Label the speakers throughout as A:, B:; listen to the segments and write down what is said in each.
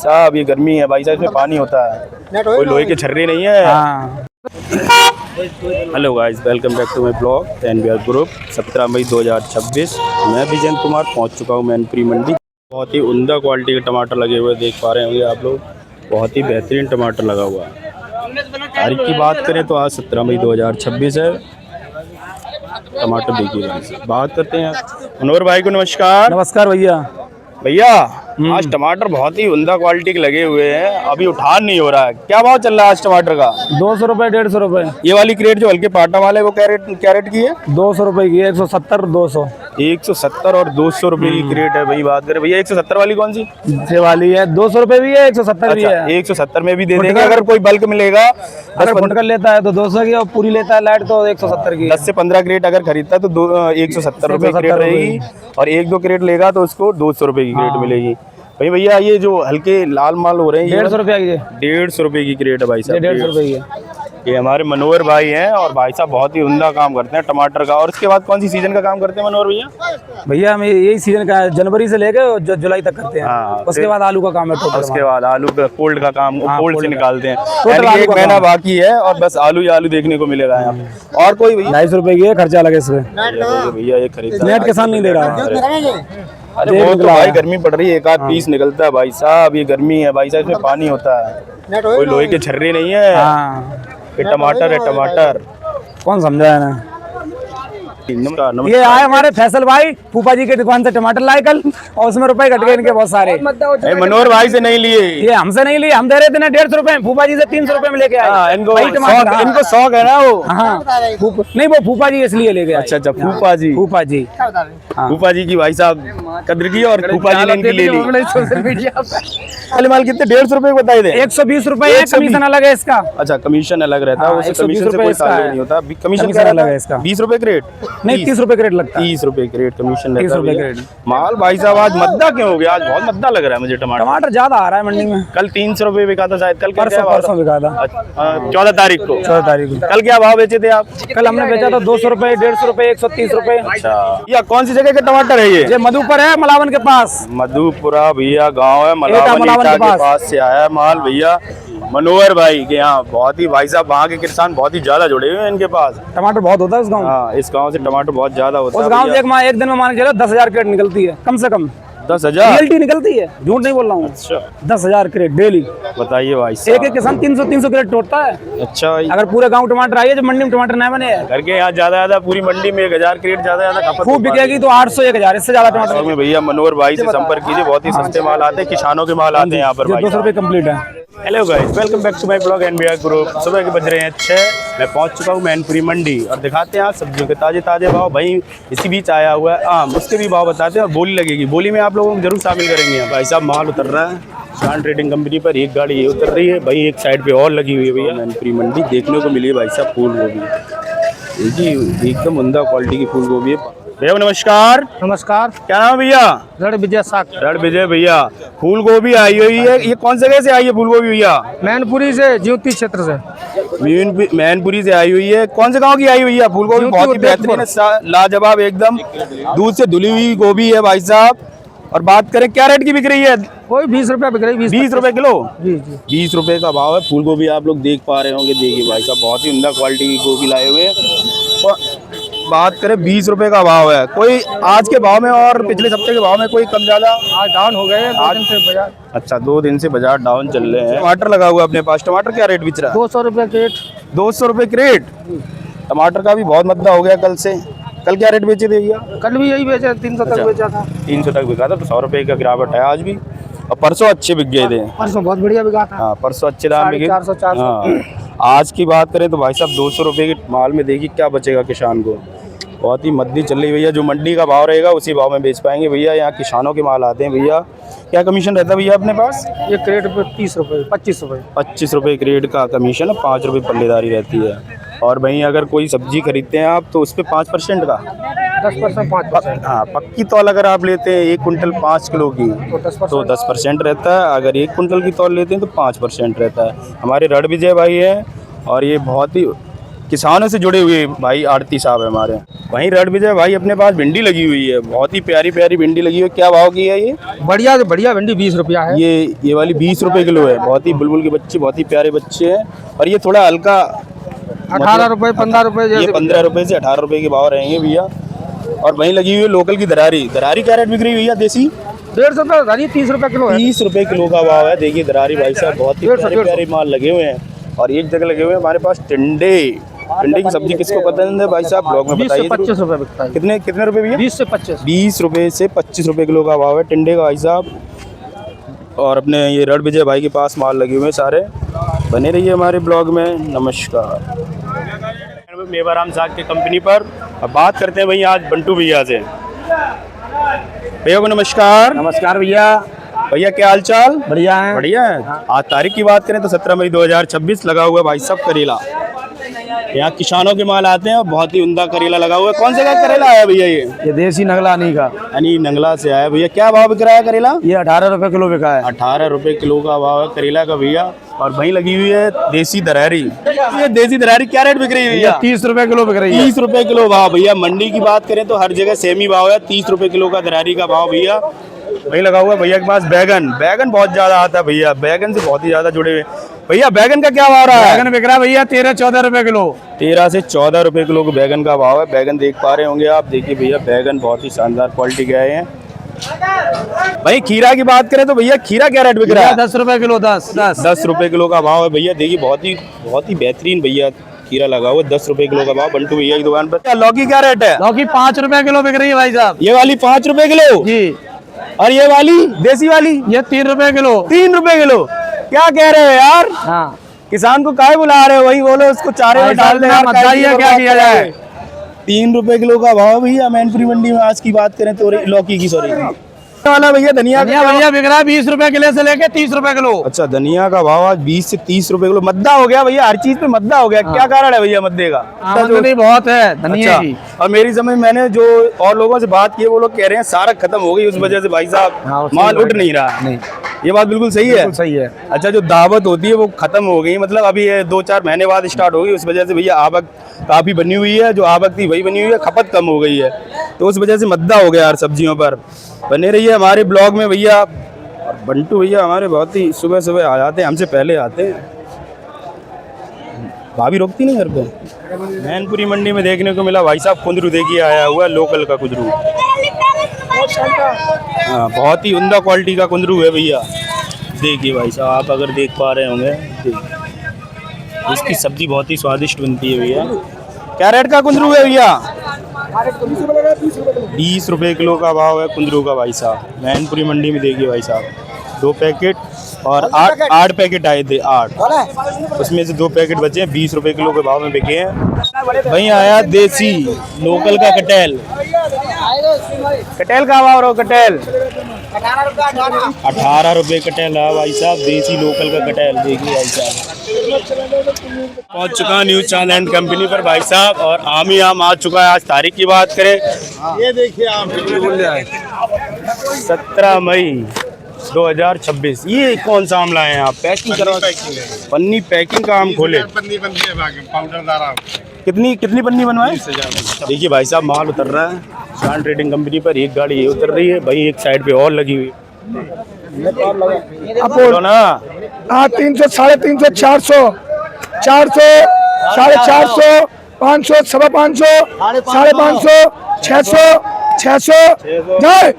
A: साहब, ये गर्मी है भाई साहब, इसमें पानी होता है, कोई लोहे के छर्रे नहीं है। Hello guys, welcome back to my blog NBR group. 17 मई 2026 मैं विजय कुमार पहुंच चुका हूं मैनपुरी मंडी। बहुत ही उम्दा क्वालिटी के टमाटर लगे हुए देख पा रहे होंगे आप लोग। बहुत ही बेहतरीन टमाटर लगा हुआ है। तारीख की बात करें तो आज 17 मई 2026 है। टमाटर देखिए भाई साहब, बात करते हैं मनोहर भाई को। नमस्कार।
B: नमस्कार भैया।
A: भैया आज टमाटर बहुत ही उम्दा क्वालिटी के लगे हुए हैं, अभी उठान नहीं हो रहा है। क्या भाव चल रहा है आज टमाटर का?
B: 200 रुपए, 150 रुपए।
A: ये वाली क्रेट जो हल्के पाटा वाले वो क्या रेट की है?
B: 200 रुपए की है। 170, 200।
A: 170 और 200 रुपए की क्रेट है भाई। बात करें भैया 170 वाली कौन सी
B: ये वाली है? 200 रुपए भी है, 170 भी है।
A: 170 में भी दे देंगे अगर कोई बल्क मिलेगा।
B: अगर फुटकर लेता है तो 200 की, और पूरी लेता है लाइट तो 170 की।
A: 10 से 15 क्रेट अगर खरीदता है तो 170 रुपए की क्रेट रहेगी, और 1-2 क्रेट लेगा तो उसको 200 रुपए की क्रेट मिलेगी। भाई भैया ये जो हल्के लाल माल हो रहे हैं
B: 150 रुपया की है।
A: 150 रुपए की क्रेट है भाई साहब।
B: 150 रुपए की है।
A: ये हमारे मनोहर भाई हैं, और भाई साहब बहुत ही उम्दा काम करते हैं टमाटर का। और इसके बाद कौन सी सीजन का काम करते हैं मनोहर भैया?
B: भैया हम यही सीजन का है, जनवरी से लेकर जुलाई तक करते हैं।
A: हाँ,
B: उसके बाद आलू का काम है टोटल।
A: उसके बाद आलू का कोल्ड का काम, कोल्ड से निकालते हैं।
B: टोटल
A: यानी 1 महीना बाकी है और बस आलू ही आलू देखने को मिलेगा यहाँ पे। और कोई भैया
B: 250 रुपए की है, खर्चा लगे इसमें।
A: भैया ये खरीद
B: नेट किसान नहीं दे रहा है।
A: अरे वो तो भाई गर्मी पड़ रही है, एक आध पीस निकलता है भाई साहब। ये गर्मी है भाई साहब, इसमें पानी होता है, कोई लोहे के छर्रे नहीं है। ये टमाटर है, टमाटर
B: कौन समझाया ना।
A: नमस्कार।
B: ये आए हमारे फैसल भाई, फूफा जी की दुकान से टमाटर लाए कल, और उसमें रुपए घट गए इनके बहुत सारे।
A: मनोहर भाई से नहीं लिए,
B: ये हमसे नहीं लिए, हम दे रहे थे ना 150 रुपए, फूफा जी से 300 रुपए में लेके आए।
A: इनको शौक है ना वो।
B: हाँ नहीं, वो फूफा जी इसलिए लेके आए।
A: अच्छा फूफा जी।
B: फूफा जी,
A: फूफा जी की भाई साहब कदर की, और फूफा जी ने इनकी ले ली।
B: सोशल मीडिया
A: खाली माल कितने? 150 रुपए बताए थे।
B: 120 रुपए कमीशन अलग है इसका।
A: अच्छा कमीशन अलग रहता है, उससे कमीशन से कोई ताल्लुक नहीं होता। कमीशन क्या
B: अलग है इसका?
A: 20 रुपए क्रेट
B: नहीं, 30 रुपए क्रेट लगता है।
A: 30 रुपए क्रेट कमीशन रहता
B: 30 रुपए
A: है
B: क्रेट।
A: माल। भाई साहब आज मद्दा क्यों हो गया? आज बहुत मद्दा लग रहा है मुझे टमाटर।
B: टमाटर ज्यादा आ रहा है मंडी में।
A: कल 300 रुपए बिका था शायद। कल
B: परसों बिका था।
A: 14 तारीख को।
B: 14 तारीख को।
A: कल क्या भाव बेचे थे आप?
B: कल हमने बेचा था 200 रुपए, 150 रुपए, 130 रुपए।
A: अच्छा, या कौन सी जगह के टमाटर है ये?
B: मधुपुर है, मलावन के पास।
A: मधुपुरा भैया गांव है, मलावन के पास से आया माल भैया मनोहर भाई के यहाँ। बहुत ही भाई साहब वहाँ के किसान बहुत ही ज्यादा जुड़े हुए हैं इनके पास।
B: टमाटर बहुत होता है उस गाँव।
A: हाँ, इस गांव से टमाटर बहुत ज्यादा होता है।
B: उस गाँव से एक दिन में मान के चलो 10,000 क्रेट निकलती है, कम से कम
A: 10,000
B: रियलिटी निकलती है, झूठ नहीं बोल रहा हूँ।
A: अच्छा
B: 10,000 क्रेट डेली।
A: बताइए भाई साहब।
B: एक किसान 300 क्रेट तोड़ता है।
A: अच्छा भाई,
B: अगर पूरे गांव टमाटर आई है, जो मंडी में टमाटर नहीं बने हैं।
A: घर के यहाँ ज्यादा पूरी मंडी में 1000 क्रेट ज्यादा खपत
B: खूब बिकेगी तो 800, 1000, इससे ज्यादा टमाटर
A: में। भैया मनोहर भाई से संपर्क कीजिए, बहुत ही सस्ते माल आते हैं, किसानों के माल आते हैं यहाँ पर।
B: 200 रुपए कम्प्लीट है।
A: Hello guys, welcome back to my blog NBR group. सुबह के बज रहे हैं 6। मैं पहुंच चुका हूं मैनपुरी मंडी, और दिखाते हैं आज सब्जियों के ताजे भाव। भाई इसी बीच आया हुआ है आम, उसके भी भाव बताते हैं, और बोली लगेगी। बोली में आप लोगों को जरूर शामिल करेंगे। भाई साहब माल उतर रहा है शान ट्रेडिंग कंपनी पर। एक गाड़ी ये उतर रही है भाई, एक साइड पे और लगी हुई है भैया। मैनपुरी मंडी देखने को मिली है भाई साहब फूल गोभी जी, एकदम उम्दा क्वालिटी की फूल गोभी है। भैया नमस्कार।
B: नमस्कार।
A: क्या नाम है भैया?
B: रण विजय साग।
A: रण विजय भैया, फूल गोभी आई हुई है। ये कौन से जगह से आई है फूल गोभी भैया?
B: मैनपुरी से, ज्योति क्षेत्र से।
A: मैनपुरी से आई हुई है। कौन से गांव की आई हुई है फूल गोभी? बहुत ही बेहतरीन है, लाजवाब एकदम, दूध से धुली हुई गोभी है भाई साहब। और बात करें क्या रेट की बिक रही है?
B: कोई 20 रुपया बिक रही है।
A: 20 रुपए किलो?
B: जी।
A: 20 रुपए का भाव है फूल गोभी। आप लोग देख पा रहे होंगे, देखिए भाई साहब बहुत ही उम्दा क्वालिटी की गोभी लाए हुए हैं। बात करें 20 रुपए का भाव है। कोई आज के भाव में और पिछले हफ्ते के भाव में कोई कम ज्यादा?
B: आज डाउन हो गए हैं 2 दिन से बाजार।
A: अच्छा 2 दिन से बाजार डाउन चल रहे हैं। टमाटर लगा हुआ है अपने पास, टमाटर क्या रेट बिच रहा है?
B: 200 रुपये क्रेट।
A: 200 रुपये क्रेट। टमाटर का भी बहुत मद्दा हो गया कल से। कल क्या रेट बेचे थे भैया?
B: कल भी यही बेचा, 300 तक बेचा था।
A: 300 तक बिका था, तो 100 रुपये का गिरावट है आज भी। और परसों अच्छे बिक गए थे।
B: परसों बहुत बढ़िया बिका था।
A: हाँ परसों अच्छे दाम बिके।
B: 400।
A: हाँ, आज की बात करें तो भाई साहब 200 रुपये के माल में देखिए क्या बचेगा किसान को। बहुत ही मद्दी चल रही भैया। जो मंडी का भाव रहेगा उसी भाव में बेच पाएंगे भैया। यहाँ किसानों के माल आते हैं भैया। क्या कमीशन रहता है भैया अपने पास?
B: ये क्रेट पे 30 रुपये, 25 रुपये।
A: 25 रुपये क्रेट का कमीशन है, 5 रुपये पल्लेदारी रहती है। और वहीं अगर कोई सब्जी खरीदते हैं आप तो उस पर 5% का
B: 10%, 5%।
A: हाँ पक्की तौल अगर आप लेते हैं 1 कुंटल 5 किलो की तो 10% रहता है। अगर 1 कुंटल की तौल लेते हैं तो 5% रहता है। हमारे रण विजय भाई है, और ये बहुत ही किसानों से जुड़े हुए भाई आड़ती साहब है हमारे। वहीं रेड विजय भाई अपने पास भिंडी लगी हुई है, बहुत ही प्यारी प्यारी भिंडी लगी हुई है। क्या भाव की है ये?
C: बढ़िया से बढ़िया भिंडी 20 रुपया है।
A: ये वाली 20 रुपए किलो है। बहुत ही बुलबुल के बच्चे, बहुत ही प्यारे बच्चे हैं। और ये थोड़ा हल्का
C: 18 रुपए 15 रुपए
A: ये
C: जैसे
A: 15 रुपए से 18 रुपए के भाव रहेंगे भैया। और वहीं लगी हुई है लोकल की दरारी। दरारी क्या रेट बिक रही है भैया देसी?
C: 150 रुपए धनी 30 रुपए किलो है।
A: 30 रुपए किलो का भाव है। देखिए दरारी भाई साहब बहुत ही प्यारे प्यारे माल लगे हुए हैं। और एक जगह लगे हुए हैं हमारे पास टिंडे। टिंडे की सब्जी किसको पसंद है भाई साहब ब्लॉग में
C: 20 से
A: बताइए।
C: 25 रुपए बिकता है।
A: कितने रुपए भैया?
C: 20 से 25।
A: 20 रुपए से 25 रुपए किलो का भाव है टिंडे का भाई साहब। और अपने ये रेड विजय भाई के पास माल लगे हुए हैं सारे। बने रहिए हमारे ब्लॉग में। नमस्कार। मेवाराम साग की कंपनी पर अब बात करते हैं भैया आज बंटू भैया से। भैया को नमस्कार।
B: नमस्कार भैया।
A: भैया क्या हाल चाल?
B: बढ़िया है।
A: बढ़िया है। आज तारीख की बात करें तो 17 मई 2026 लगा हुआ है भाई साहब करेला। यहाँ किसानों के माल आते हैं और बहुत ही उमदा करेला लगा हुआ है। कौन से का करेला आया भैया ये?
B: देसी नगला नहीं का,
A: यानी नंगला से आया भैया। क्या भाव बिक रहा है करेला?
B: ये 18 रुपए किलो बिका है।
A: 18 रुपए किलो का भाव है करेला का भैया। और वहीं लगी हुई है देसी दरारी। ये देसी दरारी क्या रेट बिक रही है भैया?
B: 30 रुपए किलो बिक रही है।
A: 30 रुपए किलो भाव भैया। मंडी की बात करें तो हर जगह सेम ही भाव है। 30 रुपए किलो का दरारी का भाव भैया। वही लगा हुआ है भैया के पास बैगन। बैगन बहुत ज्यादा आता है भैया। बैगन से बहुत ही ज्यादा जुड़े हुए भैया। बैगन का क्या भाव रहा है?
B: बैगन बिक रहा है भैया 13-14 रुपए किलो।
A: 13 से 14 रुपए किलो के बैगन का भाव है। बैगन देख पा रहे होंगे आप। देखिए भैया बैगन बहुत ही शानदार क्वालिटी के आए हैं। भाई खीरा की बात करें तो भैया खीरा क्या रेट बिक रहा है?
B: 10 रुपए किलो। 10
A: रुपए किलो का भाव है भैया। देखिए बहुत ही बेहतरीन भैया खीरा लगा हुआ है। 10 रुपए किलो का भाव बंटू भैया की दुकान पर। लौकी क्या रेट है?
B: लौकी 5 रुपए किलो बिक रही है भाई साहब।
A: ये वाली 5 रुपए किलो
B: जी।
A: और ये वाली देसी वाली
B: ये 3 रुपए किलो।
A: 3 रुपए किलो। क्या कह रहे हो यार?
B: हाँ,
A: किसान को काहे बुला रहे हो? वही बोलो उसको चारे में डाल दे यार।
B: बताइए क्या किया जाए।
A: 3 रुपए किलो का भाव भैया मैनपुरी मंडी में आज की बात करें तो लौकी की सॉरी वाला भैया धनिया
B: भैया बिक रहा है 20 रुपए किलो से लेके 30 रुपए किलो।
A: अच्छा धनिया का भाव आज 20 से 30 रुपए किलो। मद्दा हो गया भैया। हर चीज पे मद्दा हो गया। क्या कारण है भैया मद्दे का?
B: आमदनी बहुत है धनिया की।
A: और मेरी समझ मैंने जो और लोगों से बात की वो लोग कह रहे हैं सारा खत्म हो गई उस वजह से भाई साहब माल उठ नहीं रहा।
B: नहीं,
A: ये बात बिल्कुल सही है।
B: सही है।
A: अच्छा जो दावत होती है वो खत्म हो गई। मतलब अभी 2-4 महीने बाद स्टार्ट होगी। उस वजह से भैया आवक काफी बनी हुई है। जो आवक थी वही बनी हुई है। खपत कम हो गई है तो उस वजह से मद्दा हो गया यार सब्जियों पर। बने रहिए हमारे ब्लॉग में भैया। और बंटू भैया हमारे बहुत ही सुबह सुबह आ जाते हैं। हमसे पहले आते हैं। भाभी रोकती नहीं घर पे। मैनपुरी मंडी में देखने को मिला भाई साहब कुंदरू देखिए आया हुआ लोकल का कुंदरू। हाँ बहुत ही उम्दा क्वालिटी का कुंदरू है भैया। देखिए भाई साहब आप अगर देख पा रहे होंगे। इसकी सब्जी बहुत ही स्वादिष्ट बनती है भैया। क्या रेट का कुंदरू है भैया? 20 रुपए किलो का भाव है कुंदरू का भाई साहब। मैनपुरी मंडी में देखिए भाई साहब 2 पैकेट और 8 पैकेट आए थे। 8 उसमें से 2 पैकेट बचे हैं। 20 रुपए किलो के भाव में बिके हैं। वहीं आया देसी लोकल का कटेल। कटेल का भाव रहो कटेल 18 रुपए कटेल है भाई साहब। देसी लोकल का कटेल देखिए भाई साहब। पहुंच चुका न्यूज चांद एंड कंपनी पर भाई साहब। और आम ही आम आ चुका है। आज तारीख की बात करें
C: ये देखिए आप
A: 17 मई 2026। ये कौन सा आम लाए हैं आप? पैकिंग करो। पन्नी पैकिंग का आम खोले। कितनी पन्नी बनवाए? देखिए भाई साहब माल उतर रहा है चांद ट्रेडिंग कंपनी पर। एक गाड़ी ये उतर रही है भाई। एक साइड पे और लगी हुई
B: अपोलो
A: ना।
B: हाँ 300, 350, 400, 400, 450, 500, 550, 550, 600, 600 जाए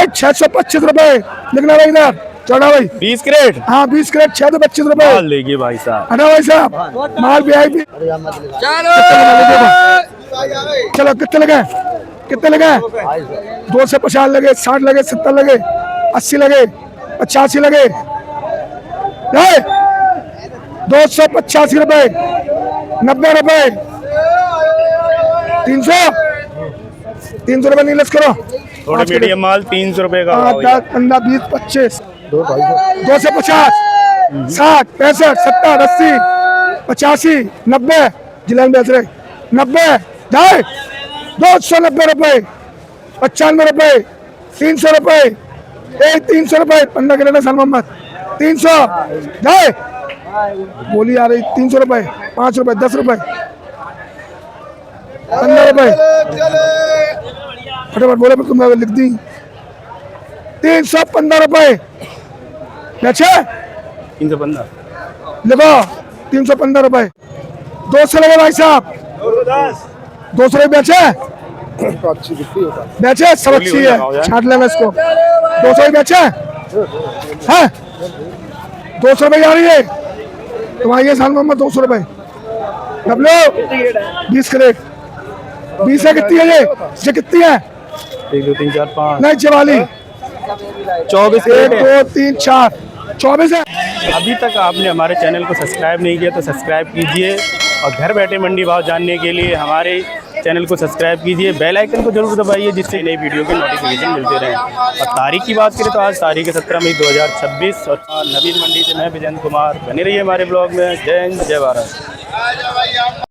B: 625 रुपए लिखना भाई इधर। चौड़ा भाई
A: 20 क्रेट।
B: हाँ 20 क्रेट 625 रुपए।
A: माल देखिए भाई साहब।
B: है ना भाई साहब? माल VIP। चलो कितने लगे? कितने लगे? 2 से 50 लगे, 60 लगे, 70 लगे, 80 लगे, 85 लगे। 285 रुपए, 90 रुपए, 300 रुपए नहीं लेस करो।
A: थोड़ा मीडियम माल 300 रुपए का भाव है।
B: 10, 15, 20, 25, 2 से 50, 60, 65, 70, 80, 85, 90 जिला में बेच रहे 90 ढाई 290 रुपए, 95 रुपए, 300 रुपए, 300 रुपए 15 किलो सल मोहम्मद 300 ढाई बोली आ रही 300 रुपए, 5 रुपए, 10 रुपए 15 रुपए फटाफट बोले, मैं तुमने लिख दी। 315 रुपए बेचे
A: 315
B: लिखो, 315 रुपए। 200 लगे भाई साहब, 200 रुपए बेचे, बेचे सब अच्छी है, छाट लेना इसको। 200 रुपए बेचे हैं, 200 रुपए जा रही है तुम्हारी साल मोहम्मद, 200 रुपए डब्लो 20 क्रेट, 20 है कितनी है ये कितनी है?
A: 1 2 3 4 5
B: नहीं चवाली
A: 24
B: 1 2 3 4 24 है।
A: अभी तक आपने हमारे चैनल को सब्सक्राइब नहीं किया तो सब्सक्राइब कीजिए और घर बैठे मंडी भाव जानने के लिए हमारे चैनल को सब्सक्राइब कीजिए, बेल आइकन को जरूर दबाइए जिससे नई वीडियो के नोटिफिकेशन मिलते रहें। और तारीख की बात करें तो आज तारीख है 17 मई 2026 और नवीन मंडी से मैं विजेंद्र कुमार। बने रहिए हमारे ब्लॉग में। जय हिंद, जय भारत।